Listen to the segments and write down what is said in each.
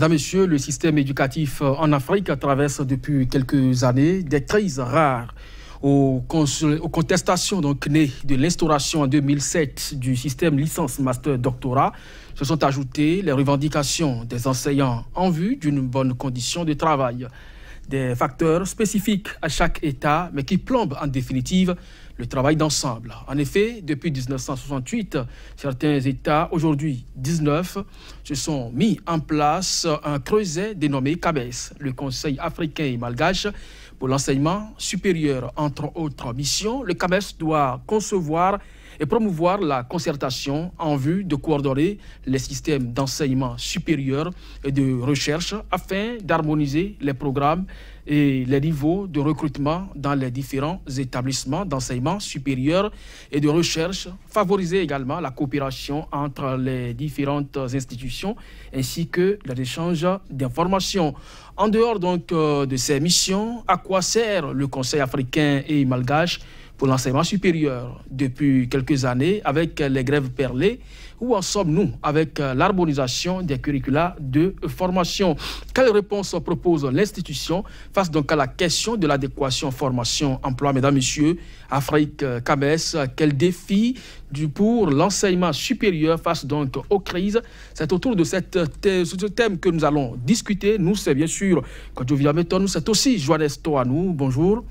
Mesdames, Messieurs, le système éducatif en Afrique traverse depuis quelques années des crises rares. Aux contestations donc nées de l'instauration en 2007 du système licence master doctorat se sont ajoutées les revendications des enseignants en vue d'une bonne condition de travail. Des facteurs spécifiques à chaque État, mais qui plombent en définitive le travail d'ensemble. En effet, depuis 1968, certains États, aujourd'hui 19, se sont mis en place un creuset dénommé CABES, le Conseil africain et malgache pour l'enseignement supérieur. Entre autres missions, le CABES doit concevoir et promouvoir la concertation en vue de coordonner les systèmes d'enseignement supérieur et de recherche afin d'harmoniser les programmes et les niveaux de recrutement dans les différents établissements d'enseignement supérieur et de recherche, favoriser également la coopération entre les différentes institutions ainsi que les échanges d'informations. En dehors donc de ces missions, à quoi sert le Conseil africain et malgache pour l'enseignement supérieur depuis quelques années avec les grèves perlées? Où en sommes-nous avec l'harmonisation des curricula de formation? Quelle réponse propose l'institution face donc à la question de l'adéquation formation-emploi? Mesdames, Messieurs, Afrique CABES, quel défi pour l'enseignement supérieur face donc aux crises? C'est autour de ce thème que nous allons discuter. Nous, c'est bien sûr Kodjovia Metonou, c'est aussi Johannes Toanou. Bonjour.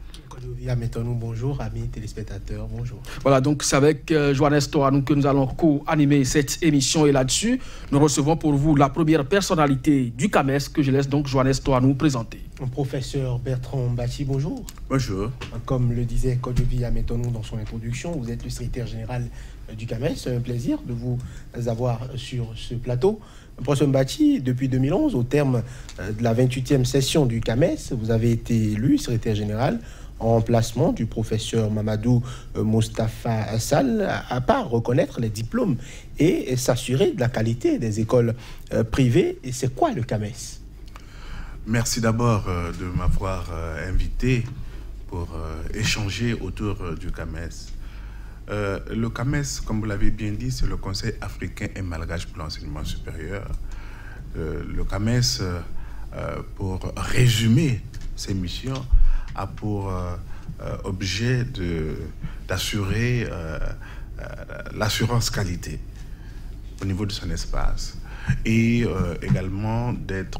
Bonjour, amis téléspectateurs, bonjour. Voilà, donc c'est avec Johannes Toanou que nous allons co-animer cette émission. Et là-dessus, nous recevons pour vous la première personnalité du CAMES que je laisse donc Johannes Toanou présenter. Professeur Bertrand Mbati, bonjour. Bonjour. Comme le disait Kodjovia Metonou dans son introduction, vous êtes le secrétaire général du CAMES. C'est un plaisir de vous avoir sur ce plateau. Professeur Mbati, depuis 2011, au terme de la 28e session du CAMES, vous avez été élu secrétaire général en remplacement du professeur Mamadou Moustapha Sall, à part reconnaître les diplômes et s'assurer de la qualité des écoles privées. Et c'est quoi le CAMES? Merci d'abord de m'avoir invité pour échanger autour du CAMES. Le CAMES, comme vous l'avez bien dit, c'est le Conseil africain et malgache pour l'enseignement supérieur. Le CAMES, pour résumer ses missions, a pour objet d'assurer l'assurance qualité au niveau de son espace et également d'être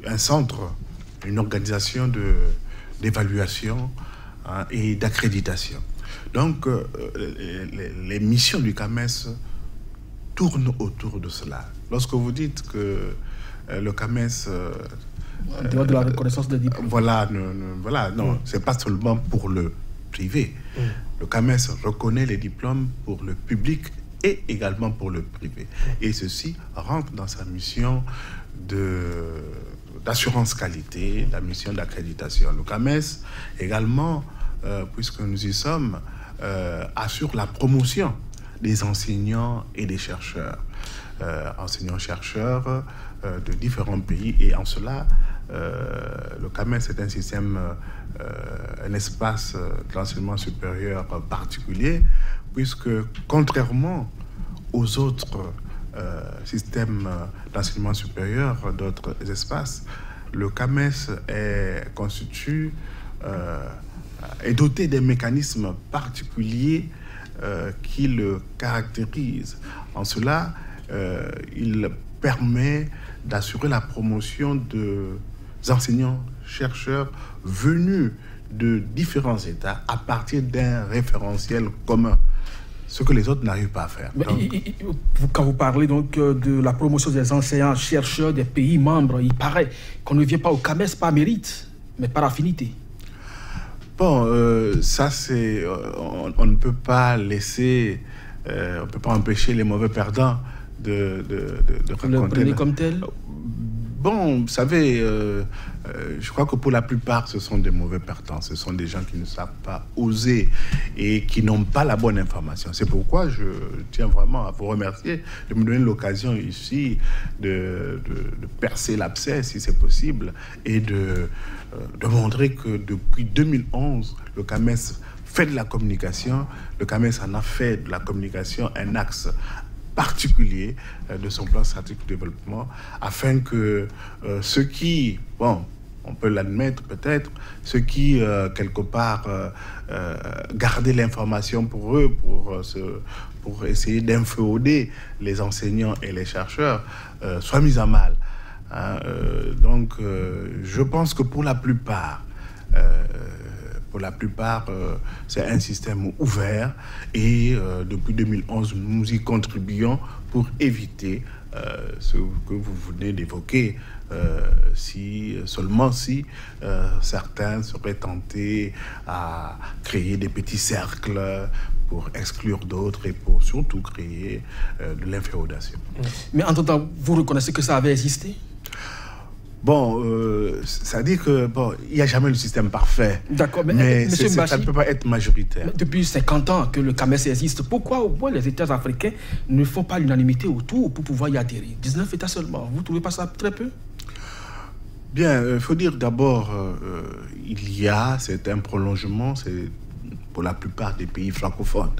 un centre, une organisation d'évaluation et d'accréditation. Donc, les missions du CAMES tournent autour de cela. Lorsque vous dites que le CAMES... en dehors de la reconnaissance des diplômes. Voilà, non, c'est pas seulement pour le privé. Le CAMES reconnaît les diplômes pour le public et également pour le privé. Et ceci rentre dans sa mission d'assurance qualité, la mission d'accréditation. Le CAMES également, puisque nous y sommes, assure la promotion des enseignants et des chercheurs. Enseignants-chercheurs de différents pays, et en cela, le CAMES est un système, un espace de l'enseignement supérieur particulier, puisque contrairement aux autres systèmes d'enseignement supérieur d'autres espaces, le CAMES est doté des mécanismes particuliers qui le caractérisent. En cela, il permet d'assurer la promotion de enseignants-chercheurs venus de différents États à partir d'un référentiel commun, ce que les autres n'arrivent pas à faire. Quand vous parlez donc de la promotion des enseignants-chercheurs des pays membres, il paraît qu'on ne vient pas au CAMES par mérite, mais par affinité. Bon, ça c'est... on ne peut pas laisser... on ne peut pas empêcher les mauvais perdants de Vous le prenez comme tel? Bon, vous savez, je crois que pour la plupart, ce sont des mauvais partants. Ce sont des gens qui ne savent pas oser et qui n'ont pas la bonne information. C'est pourquoi je tiens vraiment à vous remercier de me donner l'occasion ici de percer l'abcès, si c'est possible, et de montrer que depuis 2011, le CAMES fait de la communication. Le CAMES en a fait de la communication un axe particulier de son plan stratégique de développement, afin que ceux qui, bon, on peut l'admettre peut-être, ceux qui, quelque part, gardaient l'information pour eux, pour essayer d'inféoder les enseignants et les chercheurs, soient mis à mal. Donc, je pense que pour la plupart, c'est un système ouvert et depuis 2011, nous y contribuons pour éviter ce que vous venez d'évoquer, seulement si certains seraient tentés à créer des petits cercles pour exclure d'autres et pour surtout créer de l'inféodation. Mais en tout temps, vous reconnaissez que ça avait existé? Bon, ça dit que bon, il n'y a jamais le système parfait. D'accord, mais ça ne peut pas être majoritaire. Depuis 50 ans que le CAMES existe, pourquoi au moins les États africains ne font pas l'unanimité autour pour pouvoir y adhérer? 19 États seulement, vous ne trouvez pas ça très peu? Bien, il faut dire d'abord, c'est un prolongement, c'est pour la plupart des pays francophones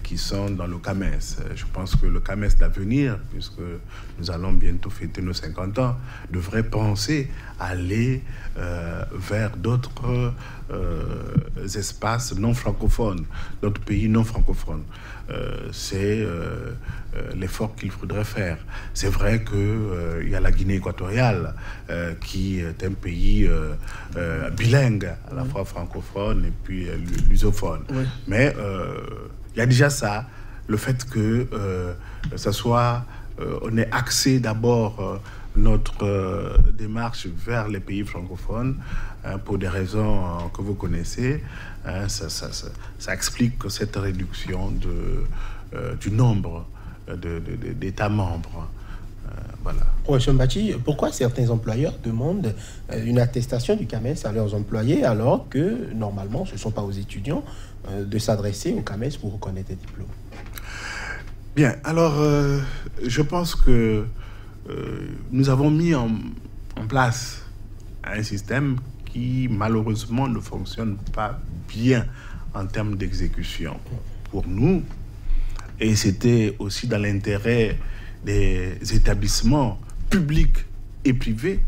qui sont dans le CAMES. Je pense que le CAMES d'avenir, puisque nous allons bientôt fêter nos 50 ans, devrait penser à aller vers d'autres espaces non francophones, d'autres pays non francophones. C'est l'effort qu'il faudrait faire. C'est vrai qu'il y a la Guinée équatoriale, qui est un pays bilingue, à la fois francophone et puis lusophone. Oui. Mais il y a déjà ça, le fait que ça soit, on ait axé d'abord notre démarche vers les pays francophones pour des raisons que vous connaissez. Ça explique cette réduction du nombre d'États membres. Voilà. Professeur Mbati, pourquoi certains employeurs demandent une attestation du CAMES à leurs employés alors que normalement ce ne sont pas aux étudiants de s'adresser au CAMES pour reconnaître des diplômes? Bien, alors je pense que nous avons mis en place un système qui malheureusement ne fonctionne pas bien en termes d'exécution pour nous, et c'était aussi dans l'intérêt des établissements publics et privés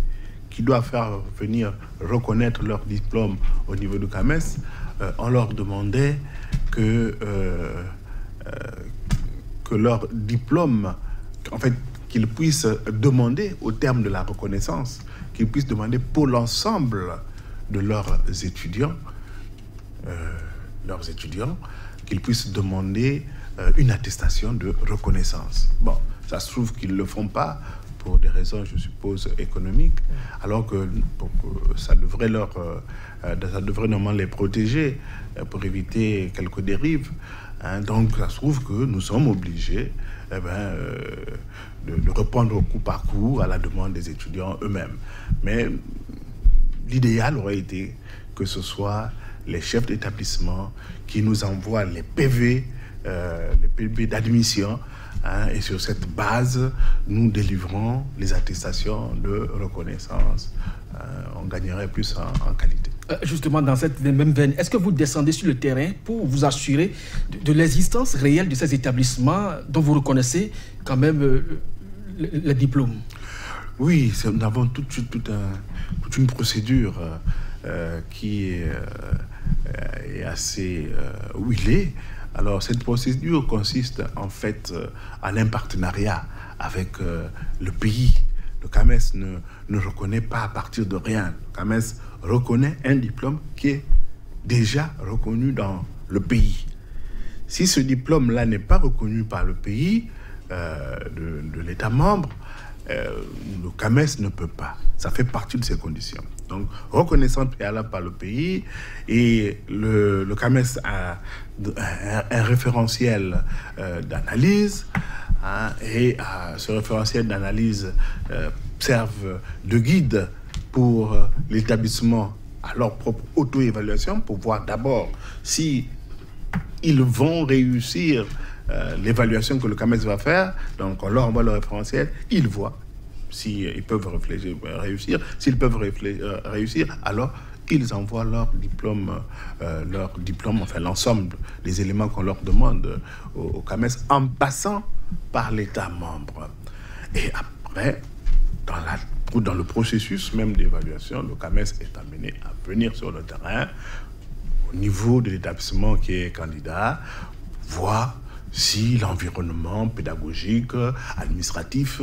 qui doivent faire venir reconnaître leur diplôme au niveau du CAMES. On leur demandait que leur diplôme, en fait, qu'ils puissent demander au terme de la reconnaissance, qu'ils puissent demander pour l'ensemble de leurs étudiants, qu'ils puissent demander une attestation de reconnaissance. Bon, ça se trouve qu'ils ne le font pas pour des raisons, je suppose, économiques, alors que ça devrait normalement les protéger pour éviter quelques dérives. Donc, ça se trouve que nous sommes obligés de répondre au coup par coup à la demande des étudiants eux-mêmes. Mais l'idéal aurait été que ce soit les chefs d'établissement qui nous envoient les PV d'admission, et sur cette base, nous délivrons les attestations de reconnaissance. On gagnerait plus en qualité. Justement, dans cette même veine, est-ce que vous descendez sur le terrain pour vous assurer de l'existence réelle de ces établissements dont vous reconnaissez quand même les diplômes? Oui, nous avons toute une procédure qui est assez huilée. Alors, cette procédure consiste en fait en un partenariat avec le pays. Le CAMES ne reconnaît pas à partir de rien. Le CAMES reconnaît un diplôme qui est déjà reconnu dans le pays. Si ce diplôme-là n'est pas reconnu par le pays de l'État membre, le CAMES ne peut pas. Ça fait partie de ces conditions. Donc, reconnaissance préalable par le pays, et le CAMES a un référentiel d'analyse, et ce référentiel d'analyse servent de guide pour l'établissement à leur propre auto-évaluation, pour voir d'abord si ils vont réussir l'évaluation que le CAMES va faire. Donc on leur envoie le référentiel, ils voient s'ils peuvent réussir. S'ils peuvent réussir, alors ils envoient leur diplôme, enfin l'ensemble des éléments qu'on leur demande au CAMES en passant par l'État membre. Et après, dans le processus même d'évaluation, le CAMES est amené à venir sur le terrain au niveau de l'établissement qui est candidat, voir si l'environnement pédagogique, administratif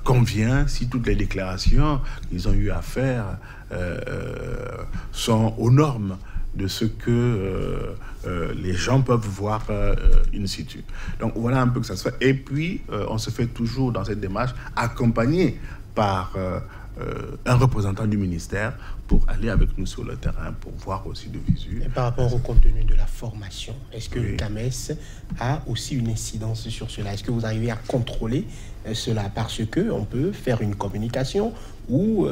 convient, si toutes les déclarations qu'ils ont eu à faire sont aux normes de ce que les gens peuvent voir in situ. Donc voilà un peu que ça se fait. Et puis, on se fait toujours dans cette démarche accompagné par un représentant du ministère pour aller avec nous sur le terrain, pour voir aussi de visu. Et par rapport au contenu de la formation, est-ce que le CAMES a aussi une incidence sur cela? Est-ce que vous arrivez à contrôler cela? Parce qu'on peut faire une communication ou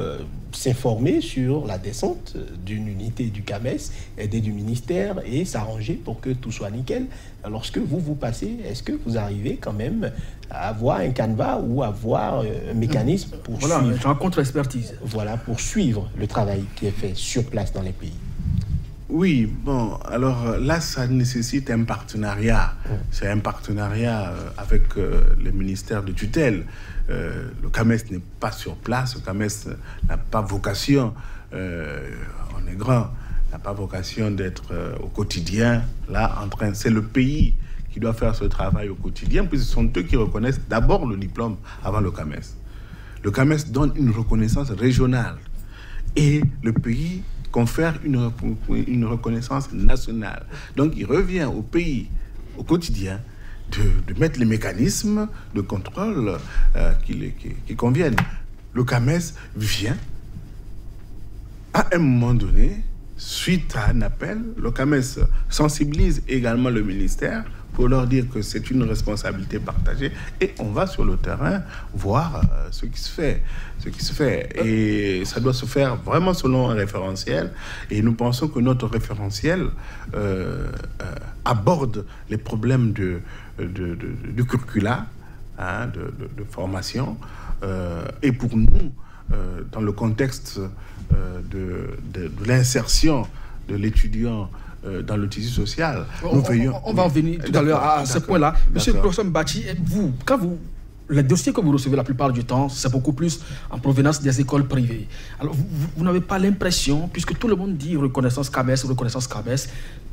s'informer sur la descente d'une unité du CAMES, aider du ministère et s'arranger pour que tout soit nickel. Lorsque vous passez, est-ce que vous arrivez quand même à avoir un canevas ou à avoir un mécanisme pour suivre? Voilà, une contre-expertise. Voilà, pour suivre le travail qui est fait sur place dans les pays. Oui, bon, alors là, ça nécessite un partenariat. C'est un partenariat avec le ministère de tutelle. Le CAMES n'est pas sur place. Le CAMES n'a pas vocation, on est grand, n'a pas vocation d'être au quotidien, là, en train. C'est le pays qui doit faire ce travail au quotidien, puis ce sont eux qui reconnaissent d'abord le diplôme avant le CAMES. Le CAMES donne une reconnaissance régionale et le pays confère une reconnaissance nationale. Donc il revient au pays, au quotidien, de mettre les mécanismes de contrôle qui conviennent. Le CAMES vient, à un moment donné, suite à un appel, le CAMES sensibilise également le ministère pour leur dire que c'est une responsabilité partagée et on va sur le terrain voir ce qui se fait. Et ça doit se faire vraiment selon un référentiel. Et nous pensons que notre référentiel aborde les problèmes du curricula, de formation. Et pour nous, dans le contexte de l'insertion de l'étudiant dans le tissu social, nous veillons... On va en venir tout à l'heure à ce point-là. Monsieur le professeur Mbati, les dossiers que vous recevez la plupart du temps, c'est beaucoup plus en provenance des écoles privées. Alors, vous n'avez pas l'impression, puisque tout le monde dit reconnaissance CAMES,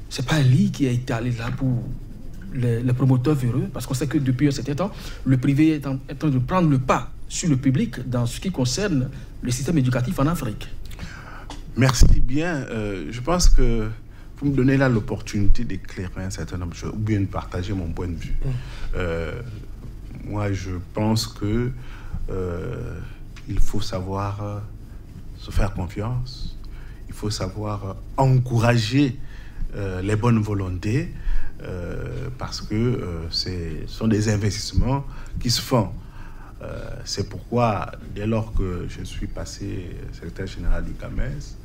c'est pas un lit qui a été allé là pour les promoteurs véreux, parce qu'on sait que depuis un certain temps, le privé est en train de prendre le pas sur le public dans ce qui concerne le système éducatif en Afrique. Merci bien. Je pense que vous me donnez là l'opportunité d'éclairer un certain nombre de choses, ou bien de partager mon point de vue. Moi, je pense que il faut savoir se faire confiance, il faut savoir encourager les bonnes volontés, parce que ce sont des investissements qui se font. C'est pourquoi, dès lors que je suis passé secrétaire général du CAMES,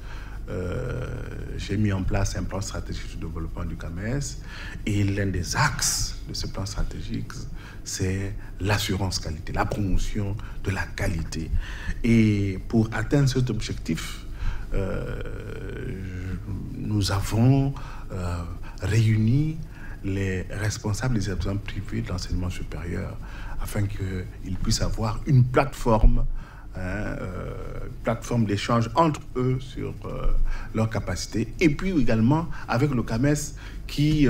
j'ai mis en place un plan stratégique de développement du CAMES, et l'un des axes de ce plan stratégique, c'est l'assurance qualité, la promotion de la qualité. Et pour atteindre cet objectif, nous avons réuni les responsables des établissements privés de l'enseignement supérieur afin qu'ils puissent avoir une plateforme, plateforme d'échange entre eux sur leurs capacités, et puis également avec le CAMES qui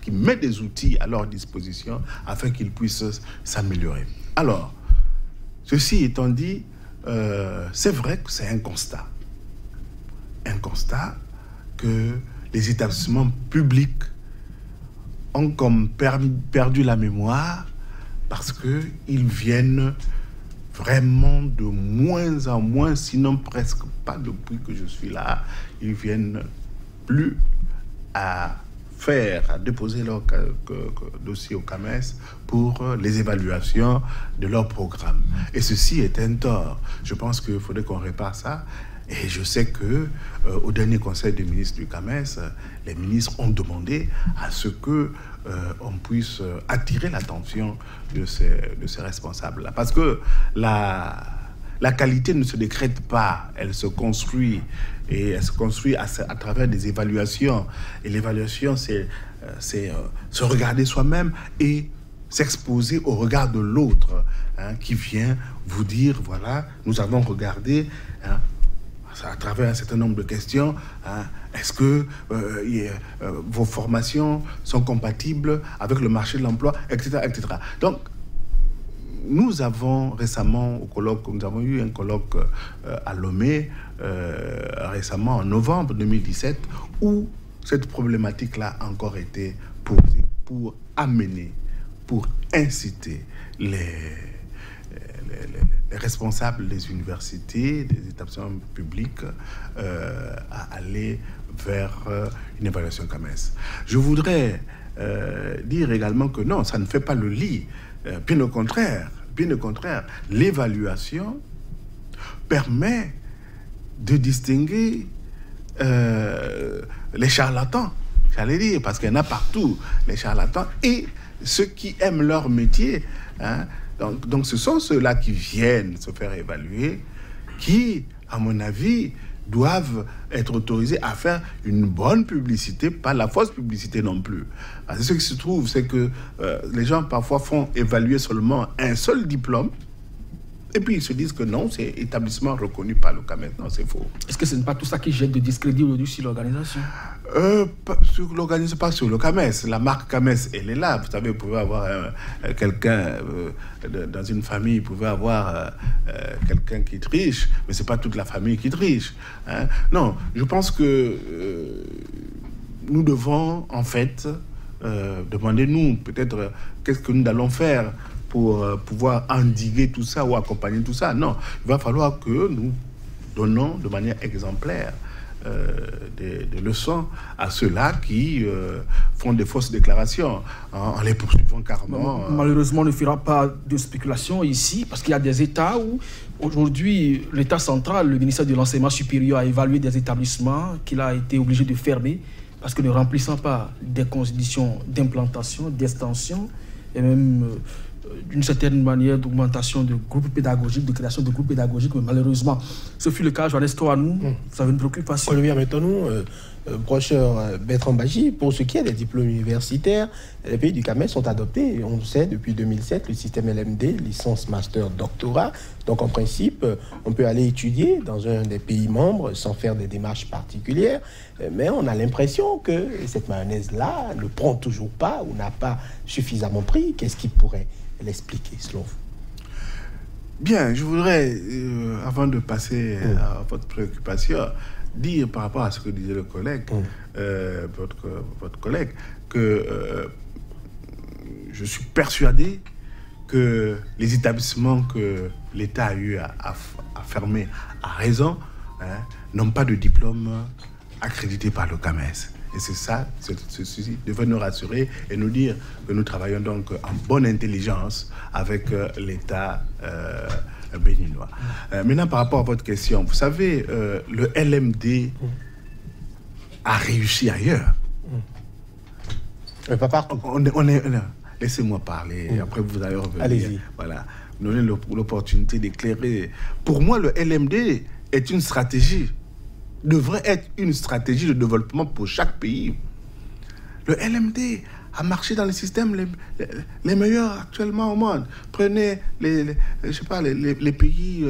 qui met des outils à leur disposition afin qu'ils puissent s'améliorer. Alors, ceci étant dit, c'est vrai que c'est un constat que les établissements publics ont comme perdu la mémoire, parce qu'ils viennent vraiment de moins en moins, sinon presque pas depuis que je suis là, ils viennent plus à à déposer leur dossier au CAMES pour les évaluations de leur programme. Et ceci est un tort. Je pense qu'il faudrait qu'on répare ça. Et je sais que au dernier conseil des ministres du CAMES, les ministres ont demandé à ce que on puisse attirer l'attention de ces responsables-là. Parce que la qualité ne se décrète pas, elle se construit. Et elle se construit à travers des évaluations. Et l'évaluation, c'est se regarder soi-même et s'exposer au regard de l'autre, hein, qui vient vous dire, voilà, nous avons regardé, hein, à travers un certain nombre de questions, hein, est-ce que vos formations sont compatibles avec le marché de l'emploi, etc., etc. Donc, nous avons récemment, au colloque, nous avons eu un colloque à Lomé, récemment en novembre 2017, où cette problématique-là a encore été posée pour amener, pour inciter les responsables des universités, des établissements publics à aller vers une évaluation CAMES. Je voudrais dire également que non, ça ne fait pas le lit. Bien au contraire, l'évaluation permet de distinguer les charlatans, j'allais dire, parce qu'il y en a partout, les charlatans, et ceux qui aiment leur métier, hein. Donc ce sont ceux-là qui viennent se faire évaluer, qui, à mon avis, doivent être autorisés à faire une bonne publicité, pas la fausse publicité non plus. Parce que ce qui se trouve, c'est que les gens parfois font évaluer seulement un seul diplôme, et puis ils se disent que non, c'est établissement reconnu par le CAMES. Non, c'est faux. Est-ce que ce n'est pas tout ça qui jette de discrédit aujourd'hui sur l'organisation? Sur l'organisation, pas sur le CAMES. La marque CAMES, elle est là. Vous savez, vous pouvez avoir quelqu'un dans une famille, vous pouvez avoir quelqu'un qui triche, mais c'est pas toute la famille qui triche, hein. Non, je pense que nous devons, en fait, demander, nous, peut-être, qu'est-ce que nous allons faire pour pouvoir endiguer tout ça ou accompagner tout ça. Non, il va falloir que nous donnons de manière exemplaire des leçons à ceux-là qui font des fausses déclarations en les poursuivant carrément. Malheureusement, on ne fera pas de spéculation ici, parce qu'il y a des États où, aujourd'hui, l'État central, le ministère de l'Enseignement supérieur, a évalué des établissements qu'il a été obligé de fermer parce que ne remplissant pas des conditions d'implantation, d'extension et même d'une certaine manière d'augmentation de groupes pédagogiques, de création de groupes pédagogiques. Mais malheureusement, ce fut le cas. Johannes Toanou, ça avait une préoccupation. Olivier Metonnou, professeur Bertrand Badji, pour ce qui est des diplômes universitaires, les pays du CAMES ont adopté, on le sait, depuis 2007, le système LMD, licence, master, doctorat. Donc, en principe, on peut aller étudier dans un des pays membres sans faire des démarches particulières, mais on a l'impression que cette mayonnaise-là ne prend toujours pas ou n'a pas suffisamment pris. Qu'est-ce qui pourrait l'expliquer, selon vous? Bien, je voudrais, avant de passer à votre préoccupation, dire par rapport à ce que disait le collègue, votre collègue, que je suis persuadé que les établissements que l'État a eu à fermer à raison, hein, n'ont pas de diplôme accrédité par le CAMES. Et c'est ça, ceci devrait nous rassurer et nous dire que nous travaillons donc en bonne intelligence avec l'État béninois. Maintenant, par rapport à votre question, vous savez, le LMD a réussi ailleurs. Mais pas partout. Laissez-moi parler, après vous allez revenir. Allez-y. Voilà, nous donnez l'opportunité d'éclairer. Pour moi, le LMD est une stratégie, devrait être une stratégie de développement pour chaque pays. Le LMD a marché dans les systèmes les meilleurs actuellement au monde. Prenez les pays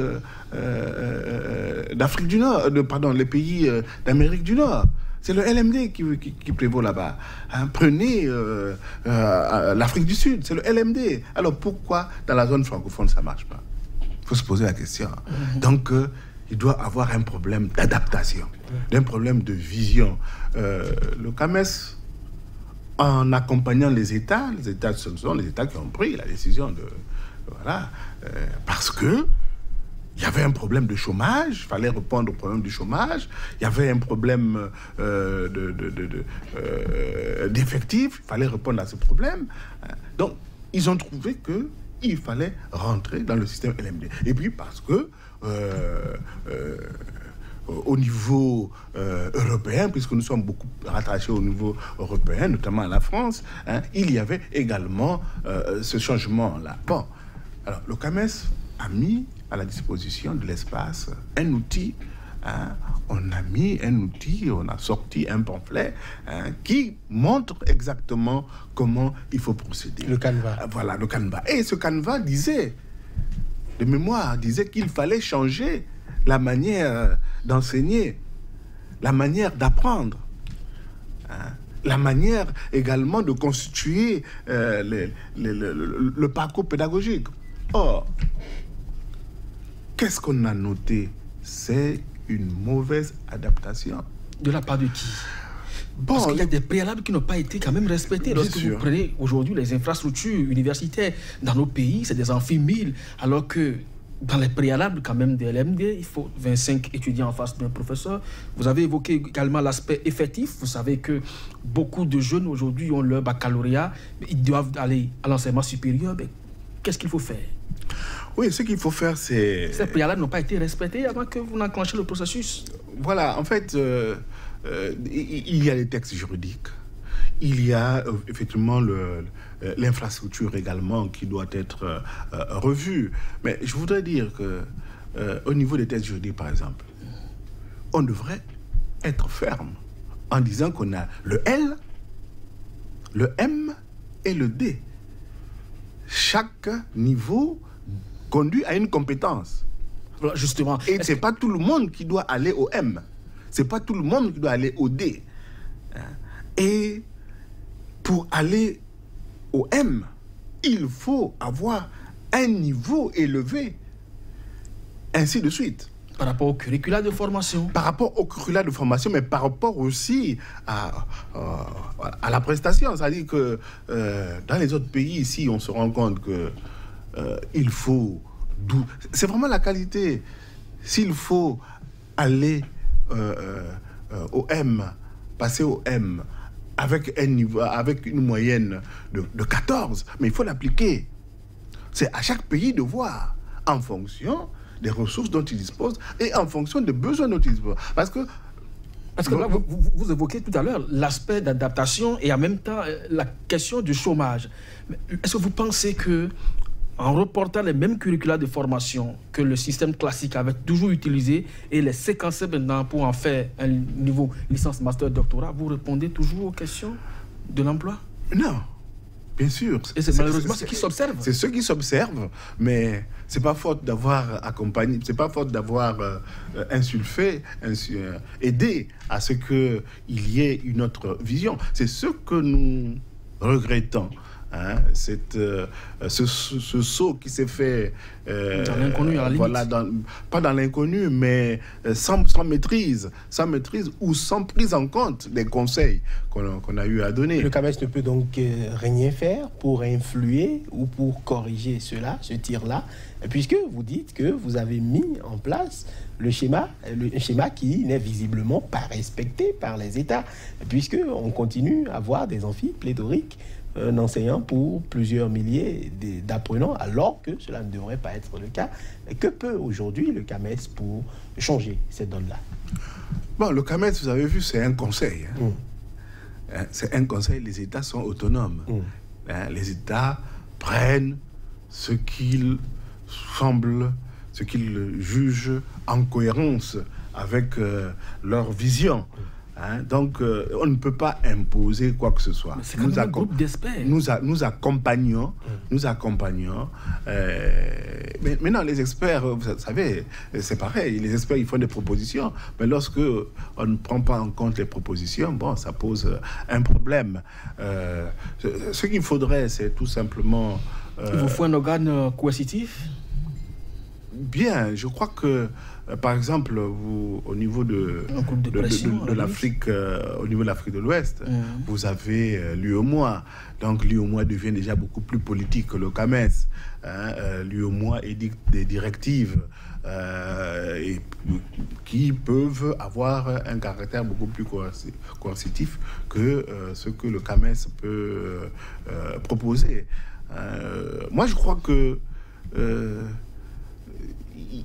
d'Afrique du Nord, les pays d'Amérique du Nord. C'est le LMD qui prévaut là-bas. Hein, prenez l'Afrique du Sud, c'est le LMD. Alors pourquoi dans la zone francophone ça ne marche pas? Il faut se poser la question. Donc, il doit avoir un problème d'adaptation, un problème de vision. Le CAMES, en accompagnant les États, ce sont les États qui ont pris la décision de... Voilà. Parce que il y avait un problème de chômage, il fallait répondre au problème du chômage. Il y avait un problème d'effectifs, il fallait répondre à ce problème. Donc, ils ont trouvé qu'il fallait rentrer dans le système LMD. Et puis, parce que au niveau européen, puisque nous sommes beaucoup rattachés au niveau européen, notamment à la France, il y avait également ce changement-là. Bon, alors le CAMES a mis à la disposition de l'espace un outil. On a mis un outil, on a sorti un pamphlet qui montre exactement comment il faut procéder. Le canevas. Voilà, le canevas. Et ce canevas disait, de mémoire, disait qu'il fallait changer la manière d'enseigner, la manière d'apprendre, la manière également de constituer le parcours pédagogique. Or, qu'est-ce qu'on a noté? C'est une mauvaise adaptation. De la part de qui? Bon, parce qu'il y a des préalables qui n'ont pas été quand même respectés. Lorsque vous prenez aujourd'hui les infrastructures universitaires dans nos pays, c'est des amphis 1000, alors que dans les préalables quand même des LMD, il faut 25 étudiants en face d'un professeur. Vous avez évoqué également l'aspect effectif. Vous savez que beaucoup de jeunes aujourd'hui ont leur baccalauréat, mais ils doivent aller à l'enseignement supérieur. Mais qu'est-ce qu'il faut faire? Oui, ce qu'il faut faire, c'est... Ces préalables n'ont pas été respectés avant que vous n'enclenchez le processus. Voilà, en fait, il y a les textes juridiques. Il y a effectivement l'infrastructure également qui doit être revue. Mais je voudrais dire qu'au niveau des textes juridiques, par exemple, on devrait être ferme en disant qu'on a le L, le M et le D. Chaque niveau conduit à une compétence. Voilà, justement. Et ce n'est pas tout le monde qui doit aller au M. Ce n'est pas tout le monde qui doit aller au D. Et pour aller au M, il faut avoir un niveau élevé. Ainsi de suite. Par rapport au curricula de formation. Par rapport au curricula de formation, mais par rapport aussi à la prestation. C'est-à-dire que dans les autres pays, ici, on se rend compte que il faut... C'est vraiment la qualité. S'il faut aller au M, passer au M, avec un niveau, avec une moyenne de 14, mais il faut l'appliquer. C'est à chaque pays de voir, en fonction des ressources dont il dispose et en fonction des besoins dont il dispose. Parce que là, vous évoquez tout à l'heure l'aspect d'adaptation et en même temps la question du chômage. Est-ce que vous pensez que en reportant les mêmes curricula de formation que le système classique avait toujours utilisé et les séquencer maintenant pour en faire un niveau licence, master, doctorat, vous répondez toujours aux questions de l'emploi? Non, bien sûr. Et c'est malheureusement ce qui s'observe. C'est ce qui s'observe, mais c'est pas faute d'avoir accompagné, c'est pas faute d'avoir insulfé, aidé à ce qu'il y ait une autre vision. C'est ce que nous regrettons. Ce saut qui s'est fait dans l'inconnu, à la limite. Pas dans l'inconnu, mais sans maîtrise ou sans prise en compte des conseils qu'on a eu à donner. Le CAMES ne peut donc rien faire pour influer ou pour corriger ce tir-là, puisque vous dites que vous avez mis en place le schéma qui n'est visiblement pas respecté par les États, puisqu'on continue à voir des amphis pléthoriques d'enseignants pour plusieurs milliers d'apprenants, alors que cela ne devrait pas être le cas. Que peut aujourd'hui le CAMES pour changer cette donne-là? Bon, le CAMES, vous avez vu, c'est un conseil. C'est un conseil, les États sont autonomes. Les États prennent ce qu'ils semblent, ce qu'ils jugent en cohérence avec leur vision. Donc, on ne peut pas imposer quoi que ce soit. C'est comme un groupe d'experts. Nous accompagnons. Mais maintenant, les experts, vous savez, c'est pareil. Les experts, ils font des propositions. Mais lorsque on ne prend pas en compte les propositions, bon, ça pose un problème. Ce qu'il faudrait, c'est tout simplement... Il vous faut un organe coercitif? Bien, je crois que par exemple, au niveau de l'Afrique, au niveau de l'Afrique de l'Ouest, vous avez l'UEMOA. Donc l'UEMOA devient déjà beaucoup plus politique que le CAMES. L'UEMOA édicte des directives qui peuvent avoir un caractère beaucoup plus coercitif que ce que le CAMES peut proposer. Moi, je crois que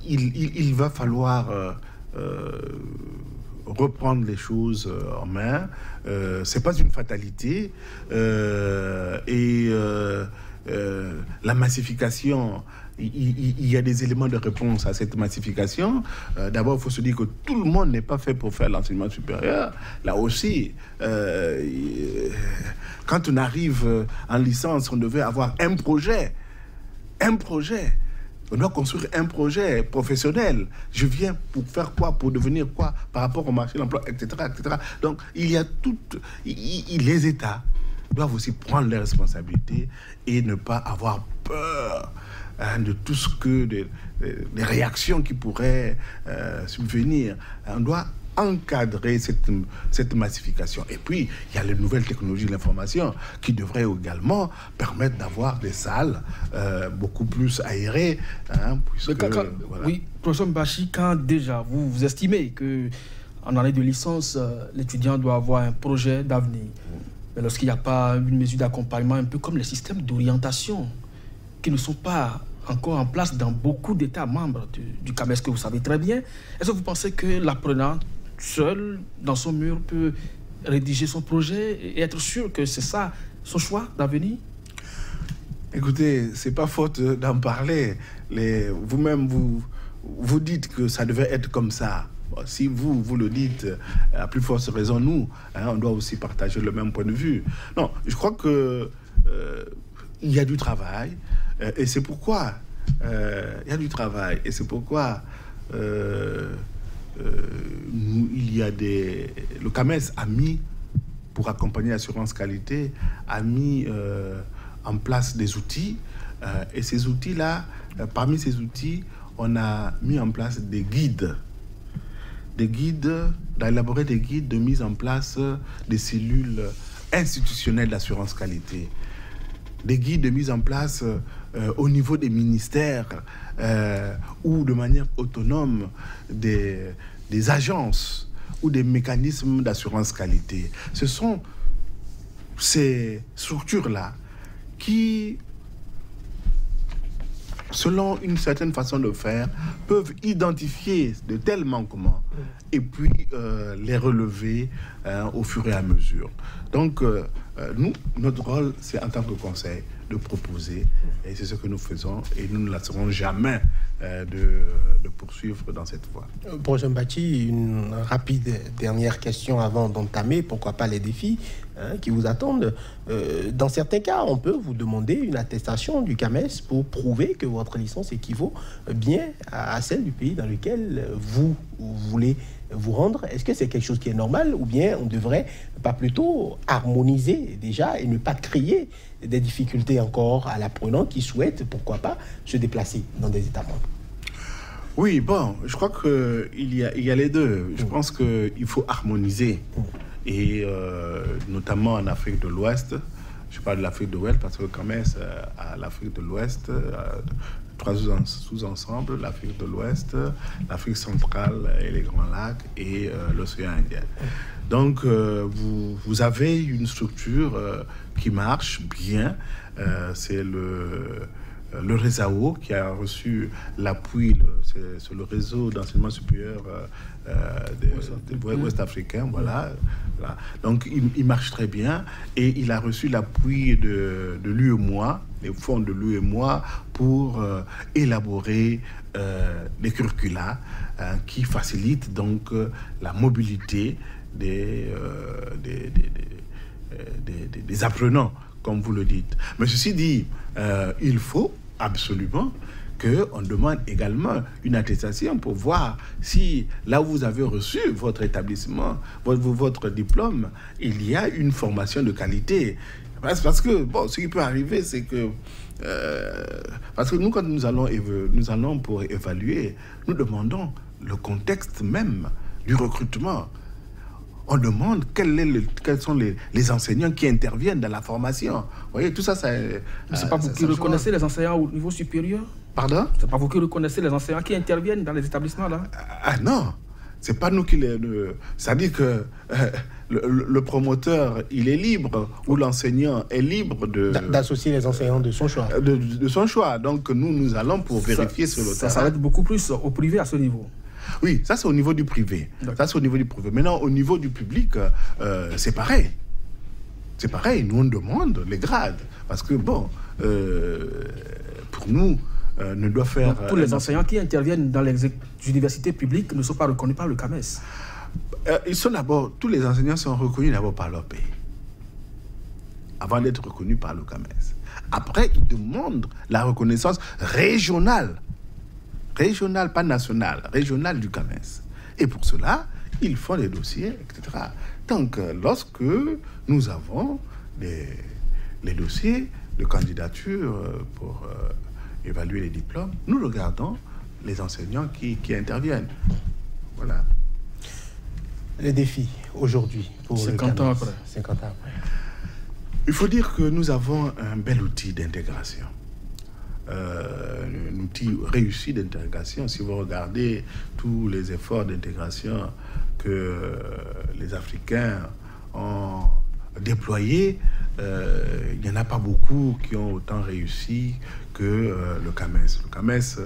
il va falloir reprendre les choses en main. C'est pas une fatalité. La massification, il y a des éléments de réponse à cette massification. D'abord, il faut se dire que tout le monde n'est pas fait pour faire l'enseignement supérieur. Là aussi, quand on arrive en licence, on devait avoir un projet. On doit construire un projet professionnel. Je viens pour faire quoi? Pour devenir quoi? Par rapport au marché de l'emploi, etc., etc. Donc, il y a les États doivent aussi prendre leurs responsabilités et ne pas avoir peur de tout ce que des réactions qui pourraient subvenir. On doit encadrer cette massification. Et puis, il y a les nouvelles technologies de l'information qui devraient également permettre d'avoir des salles beaucoup plus aérées. Voilà. Oui, professeur Mbachi, quand déjà vous estimez qu'en année de licence, l'étudiant doit avoir un projet d'avenir, mais lorsqu'il n'y a pas une mesure d'accompagnement, un peu comme les systèmes d'orientation qui ne sont pas encore en place dans beaucoup d'États membres du CAMES, que vous savez très bien, est-ce que vous pensez que l'apprenant seul, dans son mur, peut rédiger son projet et être sûr que c'est ça son choix d'avenir? Écoutez, c'est pas faute d'en parler. Vous-même, vous dites que ça devait être comme ça. Bon, si vous le dites, à plus forte raison, nous, on doit aussi partager le même point de vue. Non, je crois que il y a du travail, et c'est pourquoi il y a du travail, et c'est pourquoi le CAMES a mis, pour accompagner l'assurance qualité, a mis en place des outils, et ces outils-là, parmi ces outils, on a mis en place des guides, d'élaborer des guides de mise en place des cellules institutionnelles d'assurance qualité, des guides de mise en place au niveau des ministères ou de manière autonome des agences ou des mécanismes d'assurance qualité. Ce sont ces structures-là qui, selon une certaine façon de faire, peuvent identifier de tels manquements et puis les relever au fur et à mesure. Donc, nous, notre rôle, c'est en tant que conseil de proposer, et c'est ce que nous faisons, et nous ne laisserons jamais de poursuivre dans cette voie. Professeur Mbachi, une rapide dernière question avant d'entamer, pourquoi pas les défis qui vous attendent. Dans certains cas, on peut vous demander une attestation du CAMES pour prouver que votre licence équivaut bien à celle du pays dans lequel vous voulez vous rendre. Est-ce que c'est quelque chose qui est normal, ou bien on devrait pas plutôt harmoniser déjà et ne pas créer des difficultés encore à l'apprenant qui souhaite, pourquoi pas, se déplacer dans des États membres? Oui, bon, je crois qu'il y a les deux. Je pense qu'il faut harmoniser. Et notamment en Afrique de l'Ouest, je parle de l'Afrique de l'Ouest parce que quand même à l'Afrique de l'Ouest, trois sous-ensembles, l'Afrique de l'Ouest, l'Afrique centrale et les Grands Lacs et l'océan Indien. Donc vous avez une structure qui marche bien, c'est le RESAO qui a reçu l'appui, c'est le réseau d'enseignement supérieur ouest-africain, voilà. Donc il marche très bien et il a reçu l'appui de l'UEMOA, les fonds de l'UEMOA pour élaborer des curricula qui facilitent donc la mobilité des apprenants, comme vous le dites. Mais ceci dit, il faut absolument qu'on demande également une attestation pour voir si là où vous avez reçu votre établissement, votre diplôme, il y a une formation de qualité. Parce que, bon, ce qui peut arriver, c'est que... parce que nous, quand nous allons pour évaluer, nous demandons le contexte même du recrutement. On demande quels sont les enseignants qui interviennent dans la formation. Vous voyez, tout ça, c'est pas vous qui reconnaissez les enseignants au niveau supérieur? Pardon? C'est pas vous qui reconnaissez les enseignants qui interviennent dans les établissements, là? Ah non, c'est pas nous qui les... C'est-à-dire que le promoteur, il est libre, ou l'enseignant est libre d'associer les enseignants de son choix. De son choix. Donc nous allons pour vérifier sur le terrain. Ça va être beaucoup plus au privé à ce niveau. Oui, ça c'est au niveau du privé. Ça c'est au niveau du privé. Maintenant, au niveau du public, c'est pareil. C'est pareil, nous on demande les grades. Parce que bon, pour nous, ne doit faire... Donc, tous les enseignants qui interviennent dans les universités publiques ne sont pas reconnus par le CAMES. Ils sont d'abord, tous les enseignants sont reconnus d'abord par leur pays, avant d'être reconnus par le CAMES. Après, ils demandent la reconnaissance régionale, pas nationale, régionale du CAMES. Et pour cela, ils font des dossiers, etc. Donc, lorsque nous avons les dossiers de candidature pour évaluer les diplômes, nous regardons les enseignants qui interviennent. Voilà. Les défis aujourd'hui pour 50 ans après. 50 ans après. Il faut dire que nous avons un bel outil d'intégration. Un outil réussi d'intégration. Si vous regardez tous les efforts d'intégration que les Africains ont déployés, il n'y en a pas beaucoup qui ont autant réussi que le CAMES. Le CAMES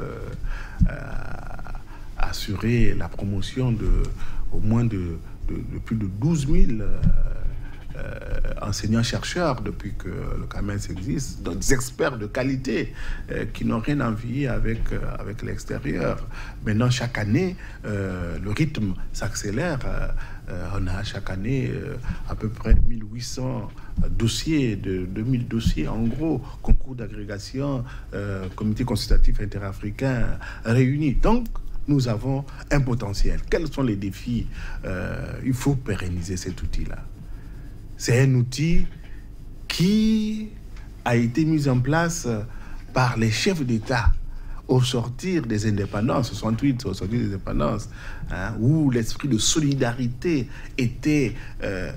a assuré la promotion au moins de plus de 12 000 enseignants-chercheurs depuis que le CAMES existe, donc des experts de qualité qui n'ont rien à envier avec l'extérieur. Maintenant, chaque année, le rythme s'accélère. On a chaque année à peu près 1800 dossiers, 2000 dossiers en gros, concours d'agrégation, comité consultatif interafricain réunis. Donc, nous avons un potentiel. Quels sont les défis? Il faut pérenniser cet outil-là. C'est un outil qui a été mis en place par les chefs d'État au sortir des indépendances, 68, au sortir des indépendances, où l'esprit de solidarité était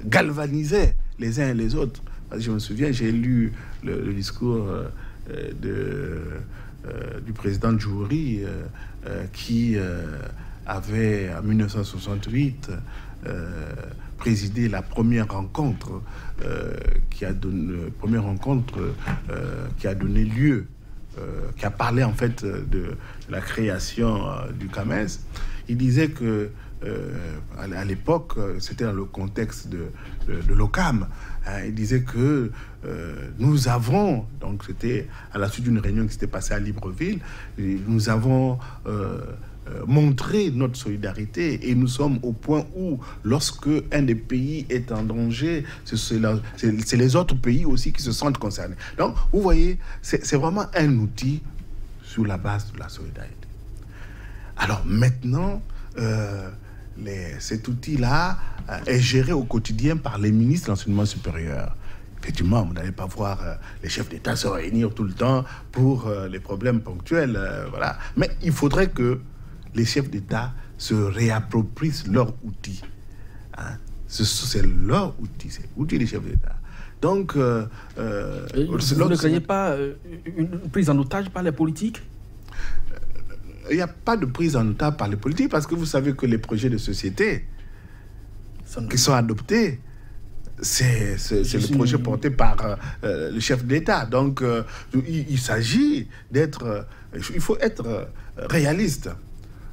galvanisé les uns et les autres. Je me souviens, j'ai lu le discours du président Djouri qui avait, en 1968, présidé la première rencontre qui a donné lieu, qui a parlé en fait de la création du CAMES. Il disait que à l'époque, c'était dans le contexte de l'OCAM, il disait que nous avons, donc c'était à la suite d'une réunion qui s'était passée à Libreville, nous avons montrer notre solidarité et nous sommes au point où lorsque un des pays est en danger, c'est les autres pays aussi qui se sentent concernés. Donc vous voyez, c'est vraiment un outil sur la base de la solidarité. Alors maintenant, cet outil-là est géré au quotidien par les ministres de l'enseignement supérieur. Effectivement, vous n'allez pas voir les chefs d'État se réunir tout le temps pour les problèmes ponctuels, voilà. Mais il faudrait que les chefs d'État se réapproprient leur outil. C'est leur outil, c'est l'outil des chefs d'État. Donc, vous ne craignez pas une prise en otage par les politiques? Il n'y a pas de prise en otage par les politiques parce que vous savez que les projets de société qui sont adoptés, c'est le projet porté par le chef d'État. Donc, il s'agit d'être... il faut être réaliste.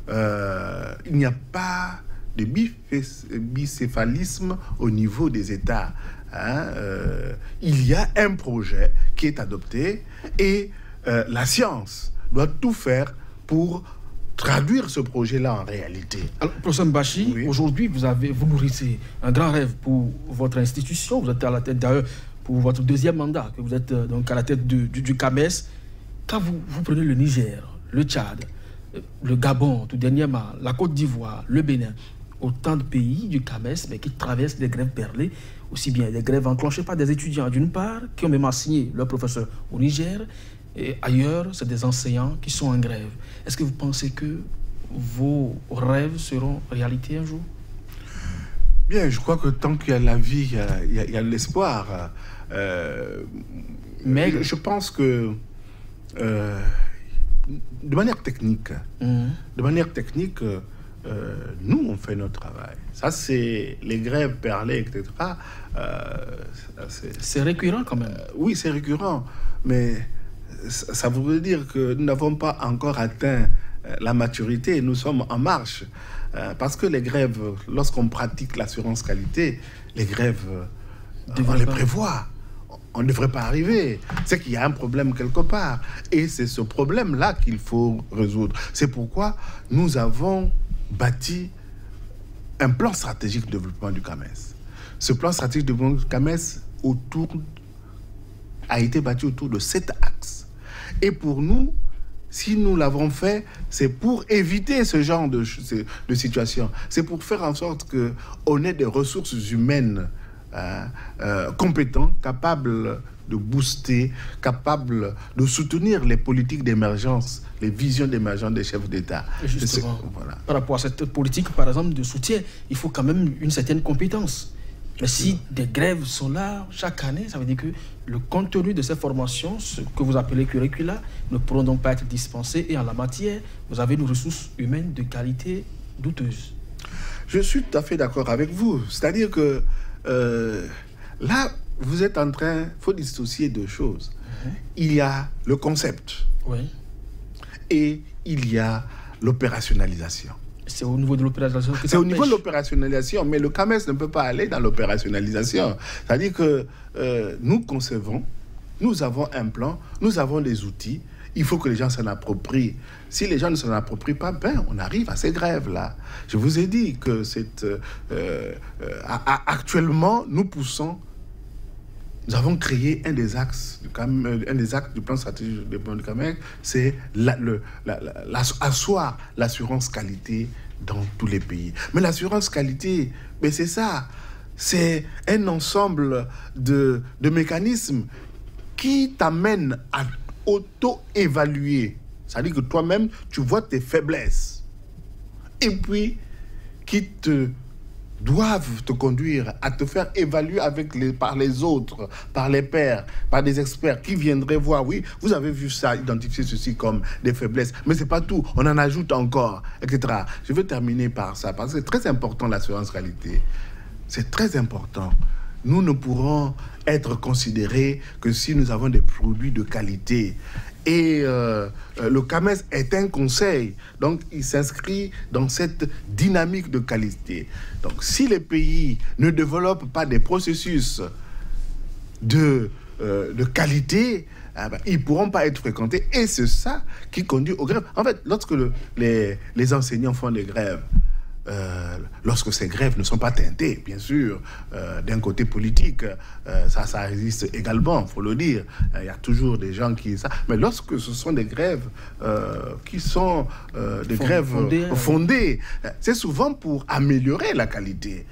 Il n'y a pas de bicéphalisme au niveau des États. Il y a un projet qui est adopté et la science doit tout faire pour traduire ce projet-là en réalité. Alors, professeur Mbachi, oui. Aujourd'hui, vous nourrissez un grand rêve pour votre institution. Vous êtes à la tête d'ailleurs pour votre deuxième mandat, que vous êtes donc à la tête du CAMES. Quand vous prenez le Niger, le Tchad, le Gabon, tout dernièrement, la Côte d'Ivoire, le Bénin, autant de pays du CAMES, mais qui traversent des grèves perlées, aussi bien des grèves enclenchées par des étudiants d'une part, qui ont même assigné leur professeur au Niger, et ailleurs, c'est des enseignants qui sont en grève. Est-ce que vous pensez que, vos rêves seront réalité un jour? Bien, je crois que tant qu'il y a la vie, il y a l'espoir. Mais je pense que de manière technique, nous, on fait notre travail. Ça, c'est les grèves perlées, etc. C'est récurrent quand même. Oui, c'est récurrent. Mais ça voudrait dire que nous n'avons pas encore atteint la maturité. Nous sommes en marche. Parce que les grèves, lorsqu'on pratique l'assurance qualité, les grèves, on les prévoit. On ne devrait pas arriver. C'est qu'il y a un problème quelque part. Et c'est ce problème-là qu'il faut résoudre. C'est pourquoi nous avons bâti un plan stratégique de développement du CAMES. Ce plan stratégique de développement du CAMES a été bâti autour de 7 axes. Et pour nous, si nous l'avons fait, c'est pour éviter ce genre de situation. C'est pour faire en sorte qu'on ait des ressources humaines compétents, capables de booster, capables de soutenir les politiques d'émergence, les visions d'émergence des chefs d'État. Justement, voilà. Par rapport à cette politique, par exemple, de soutien, il faut quand même une certaine compétence. Mais si des grèves sont là chaque année, ça veut dire que le contenu de ces formations, ce que vous appelez curricula, ne pourront donc pas être dispensés. Et en la matière, vous avez une ressource humaine de qualité douteuse. Je suis tout à fait d'accord avec vous. C'est-à-dire que là, vous êtes en train, il faut dissocier deux choses. Il y a le concept et il y a l'opérationnalisation. C'est au niveau de l'opérationnalisation que ça C'est au niveau de l'opérationnalisation, mais le CAMES ne peut pas aller dans l'opérationnalisation. C'est-à-dire que nous concevons, nous avons un plan, nous avons des outils, il faut que les gens s'en approprient. Si les gens ne s'en approprient pas, ben, on arrive à ces grèves-là. Je vous ai dit que actuellement, nous avons créé un des axes du plan stratégique de développement du CAMES, c'est asseoir l'assurance qualité dans tous les pays. Mais l'assurance qualité, ben c'est ça. C'est un ensemble de mécanismes qui t'amènent à auto-évaluer. C'est-à-dire que toi-même, tu vois tes faiblesses. Et puis, qui doivent te conduire à te faire évaluer par les autres, par les pairs, par des experts qui viendraient voir, oui, vous avez vu ça, identifier ceci comme des faiblesses, mais c'est pas tout, on en ajoute encore, etc. Je veux terminer par ça, parce que c'est très important l'assurance qualité. C'est très important. Nous ne pourrons être considérés que si nous avons des produits de qualité. Et le CAMES est un conseil, donc il s'inscrit dans cette dynamique de qualité. Donc si les pays ne développent pas des processus de qualité, ils ne pourront pas être fréquentés. Et c'est ça qui conduit aux grèves. En fait, lorsque les enseignants font des grèves, lorsque ces grèves ne sont pas teintées, bien sûr, d'un côté politique, ça existe également, il faut le dire. Il y a toujours des gens qui... Mais lorsque ce sont des grèves qui sont des grèves fondées, c'est souvent pour améliorer la qualité.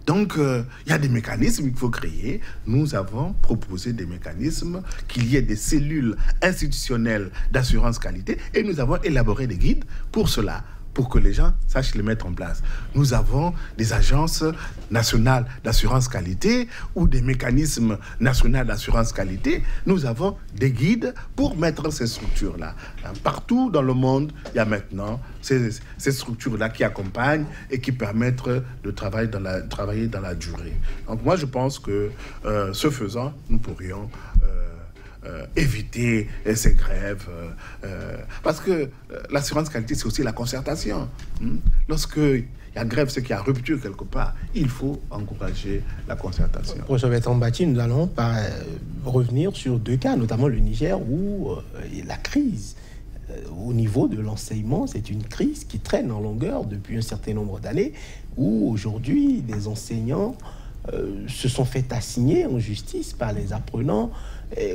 Donc, il y a des mécanismes qu'il faut créer. Nous avons proposé des mécanismes, qu'il y ait des cellules institutionnelles d'assurance qualité, et nous avons élaboré des guides pour cela, pour que les gens sachent les mettre en place. Nous avons des agences nationales d'assurance qualité ou des mécanismes nationaux d'assurance qualité. Nous avons des guides pour mettre ces structures-là. Partout dans le monde, il y a maintenant ces structures-là qui accompagnent et qui permettent de travailler dans la durée. Donc moi, je pense que, ce faisant, nous pourrions éviter ces grèves, parce que l'assurance qualité, c'est aussi la concertation. Lorsqu'il y a grève, c'est qu'il y a rupture quelque part, il faut encourager la concertation. Professeur Bertrand Mbati, nous allons revenir sur deux cas, notamment le Niger, où la crise au niveau de l'enseignement, c'est une crise qui traîne en longueur depuis un certain nombre d'années, où aujourd'hui des enseignants se sont fait assigner en justice par les apprenants,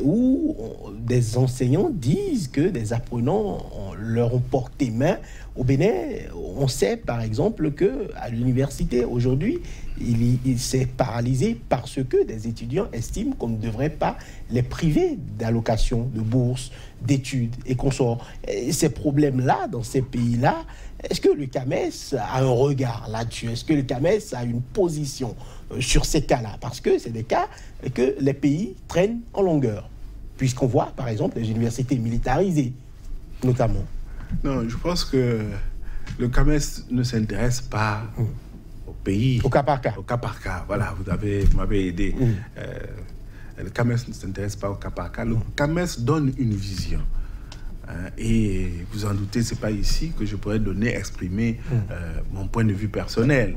où des enseignants disent que des apprenants leur ont porté main. Au Bénin, on sait par exemple qu'à l'université aujourd'hui, il s'est paralysé parce que des étudiants estiment qu'on ne devrait pas les priver d'allocations, de bourses, d'études et consorts. Ces problèmes-là, dans ces pays-là, est-ce que le CAMES a un regard là-dessus? Est-ce que le CAMES a une position sur ces cas-là? Parce que c'est des cas que les pays traînent en longueur. Puisqu'on voit, par exemple, les universités militarisées, notamment. Non, je pense que le CAMES ne s'intéresse pas au pays. Au cas par cas. Au cas par cas, voilà, vous m'avez aidé. Le CAMES ne s'intéresse pas au cas par cas. Le CAMES donne une vision. Et vous en doutez, ce n'est pas ici que je pourrais exprimer mon point de vue personnel.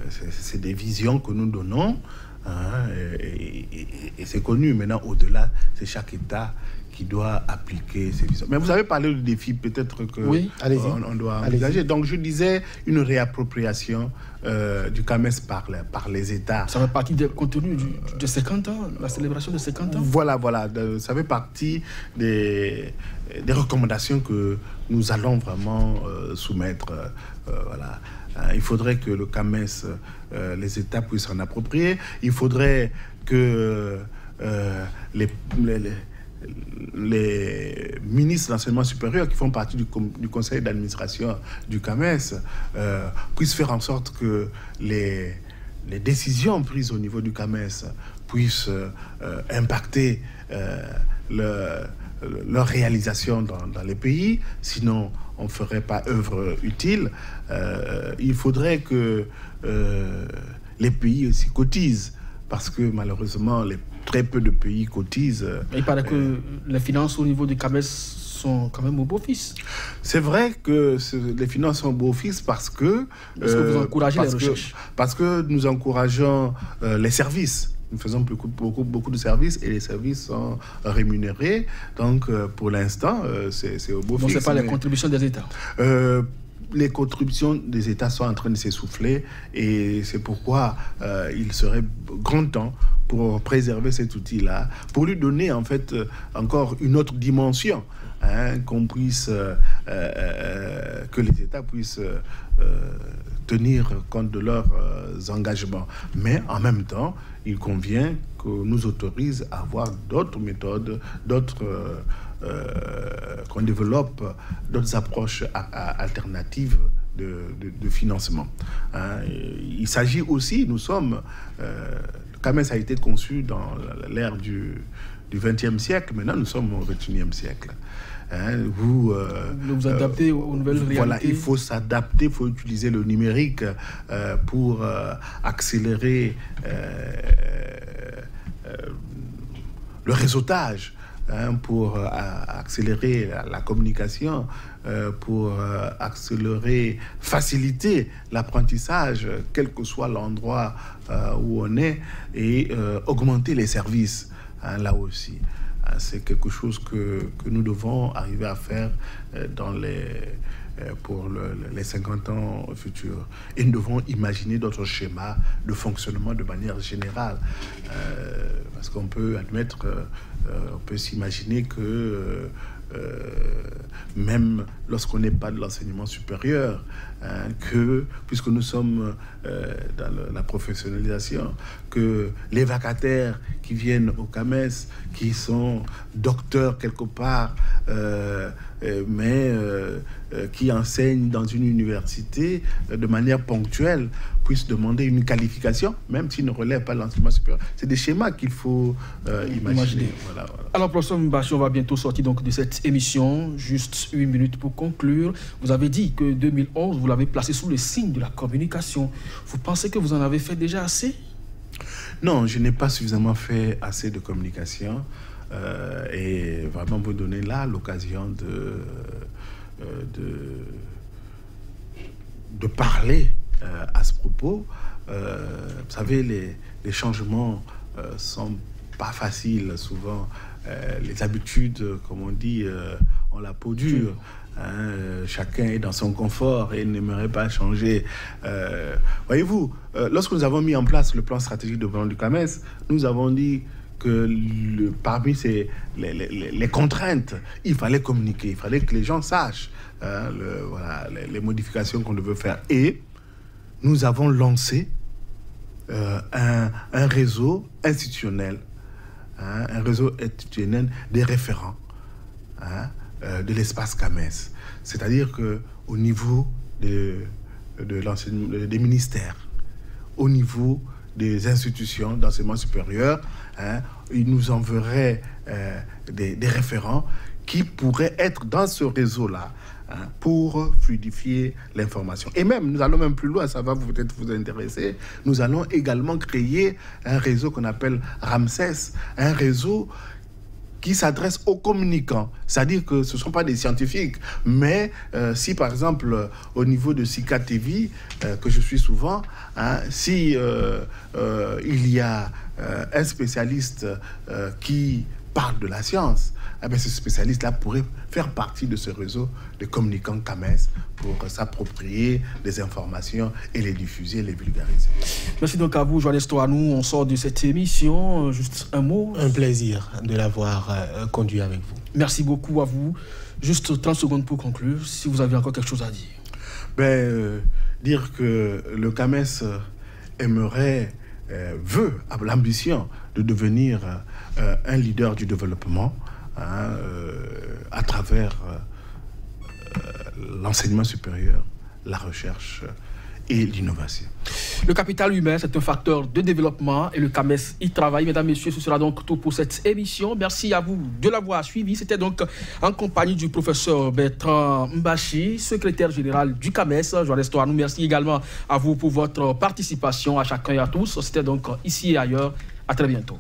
C'est des visions que nous donnons. Et c'est connu. Maintenant, au-delà, c'est chaque État qui doit appliquer ces visions. Mais vous avez parlé du défi, peut-être que on doit envisager. Donc, je disais une réappropriation du CAMES par les États. Ça fait partie des contenus de 50 ans, la célébration de 50 ans. Voilà. Ça fait partie des recommandations que nous allons vraiment soumettre. Voilà. Il faudrait que le CAMES, les États puissent s'en approprier. Il faudrait que les ministres de l'enseignement supérieur qui font partie du conseil d'administration du CAMES puissent faire en sorte que les décisions prises au niveau du CAMES puissent impacter leur réalisation dans les pays. Sinon, on ne ferait pas œuvre utile. Il faudrait que les pays aussi cotisent, parce que malheureusement, très peu de pays cotisent. Il paraît que les finances au niveau du CAMES sont quand même au beau-fils. C'est vrai que les finances sont au beau-fils parce que... Est-ce que vous encouragez les recherches? Parce que nous encourageons les services. Nous faisons beaucoup de services et les services sont rémunérés. Donc, pour l'instant, c'est au beau-fils. Donc, ce n'est pas les contributions des États? Les contributions des États sont en train de s'essouffler et c'est pourquoi il serait grand temps pour préserver cet outil-là, pour lui donner en fait encore une autre dimension, qu'on puisse, que les États puissent tenir compte de leurs engagements. Mais en même temps, il convient qu'on nous autorise à avoir d'autres méthodes, qu'on développe d'autres approches alternatives de financement. Il s'agit aussi, le CAMES a été conçu dans l'ère du XXe siècle, maintenant nous sommes au XXIe siècle. Vous adaptez aux nouvelles réalités. Voilà, il faut s'adapter, il faut utiliser le numérique pour accélérer le réseautage, pour accélérer la communication, pour faciliter l'apprentissage, quel que soit l'endroit où on est, et augmenter les services, là aussi. C'est quelque chose que nous devons arriver à faire pour les 50 ans futurs. Et nous devons imaginer d'autres schémas de fonctionnement de manière générale. Parce qu'on peut admettre, on peut s'imaginer que même lorsqu'on n'est pas de l'enseignement supérieur, puisque nous sommes dans la professionnalisation, que les vacataires qui viennent au CAMES, qui sont docteurs quelque part, mais qui enseignent dans une université de manière ponctuelle, puissent demander une qualification, même s'ils ne relèvent pas de l'enseignement supérieur. C'est des schémas qu'il faut imaginer. Voilà. Alors, professeur Mbachi, on va bientôt sortir donc de cette émission. Juste une minute pour conclure. Vous avez dit que 2011, vous l'avez placé sous le signe de la communication. Vous pensez que vous en avez fait déjà assez? Non, je n'ai pas suffisamment fait assez de communication. Et vraiment vous donner là l'occasion de parler à ce propos. Vous savez, les changements sont pas faciles souvent. Les habitudes, comme on dit, ont la peau dure. Chacun est dans son confort et n'aimerait pas changer. Voyez-vous, lorsque nous avons mis en place le plan stratégique de développement du CAMES, nous avons dit que parmi les contraintes, il fallait communiquer, il fallait que les gens sachent les modifications qu'on devait faire. Et nous avons lancé un réseau institutionnel, des référents hein, de l'espace CAMES. C'est-à-dire qu'au niveau des ministères, au niveau des institutions d'enseignement supérieur, hein, il nous enverrait des référents qui pourraient être dans ce réseau-là, hein, pour fluidifier l'information. Et même, nous allons même plus loin, ça va peut-être vous intéresser, nous allons également créer un réseau qu'on appelle Ramsès, un réseau qui s'adresse aux communicants. C'est-à-dire que ce ne sont pas des scientifiques, mais si par exemple au niveau de SICA TV, que je suis souvent, hein, si il y a un spécialiste qui parle de la science, eh bien, ce spécialiste-là pourrait faire partie de ce réseau de communicants CAMES pour s'approprier des informations et les diffuser, les vulgariser. Merci donc à vous, Joannes Toanou. On sort de cette émission. Juste un mot. Un plaisir de l'avoir conduit avec vous. Merci beaucoup à vous. Juste 30 secondes pour conclure, si vous avez encore quelque chose à dire. Dire que le CAMES aimerait, veut, a l'ambition de devenir un leader du développement, hein, à travers l'enseignement supérieur, la recherche et l'innovation. Le capital humain, c'est un facteur de développement et le CAMES y travaille. Mesdames, Messieurs, ce sera donc tout pour cette émission. Merci à vous de l'avoir suivi. C'était donc en compagnie du professeur Bertrand Mbachi, secrétaire général du CAMES. Joannes Toanou, merci également à vous pour votre participation, à chacun et à tous. C'était donc Ici et Ailleurs. À très bientôt.